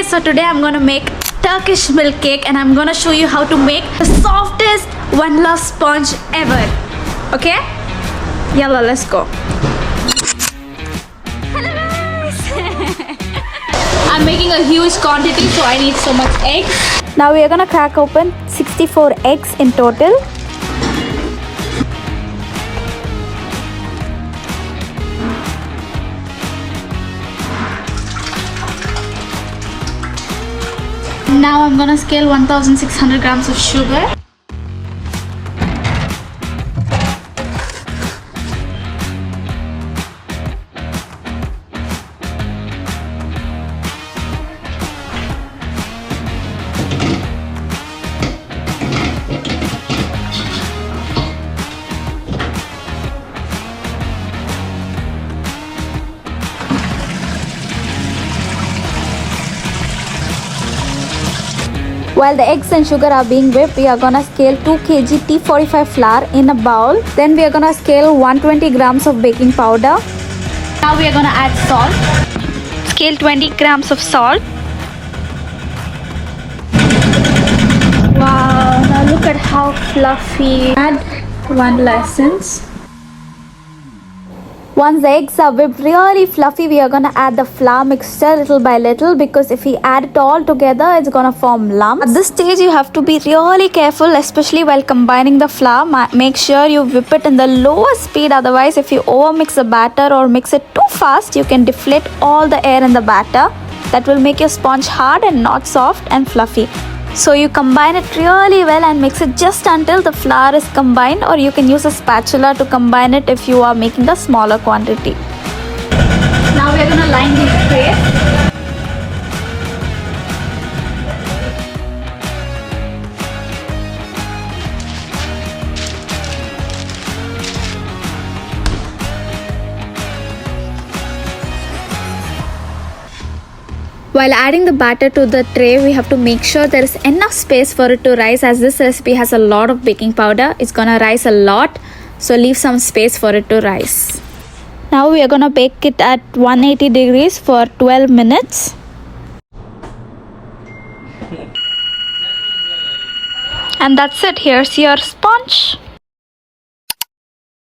so today I'm gonna make Turkish milk cake and I'm gonna show you how to make the softest one love sponge ever. Okay? Yalla, let's go. Hello guys! I'm making a huge quantity, so I need so much eggs. Now we are gonna crack open 64 eggs in total. Now I'm gonna scale 1600 grams of sugar. While the eggs and sugar are being whipped, we are gonna scale 2 kg T45 flour in a bowl. Then we are gonna scale 120 grams of baking powder. Now we are gonna add salt. Scale 20 grams of salt. Wow, now look at how fluffy. Add 1 essence. Once the eggs are whipped really fluffy, we are going to add the flour mixture little by little, because if we add it all together, it's going to form lumps. At this stage, you have to be really careful, especially while combining the flour. Make sure you whip it in the lowest speed, otherwise if you overmix the batter or mix it too fast, you can deflate all the air in the batter. That will make your sponge hard and not soft and fluffy. So you combine it really well and mix it just until the flour is combined, or you can use a spatula to combine it if you are making a smaller quantity. Now we are going to line these trays. While adding the batter to the tray, we have to make sure there is enough space for it to rise, as this recipe has a lot of baking powder. It's gonna rise a lot, so leave some space for it to rise. Now we are gonna bake it at 180 degrees for 12 minutes. And that's it. Here's your sponge.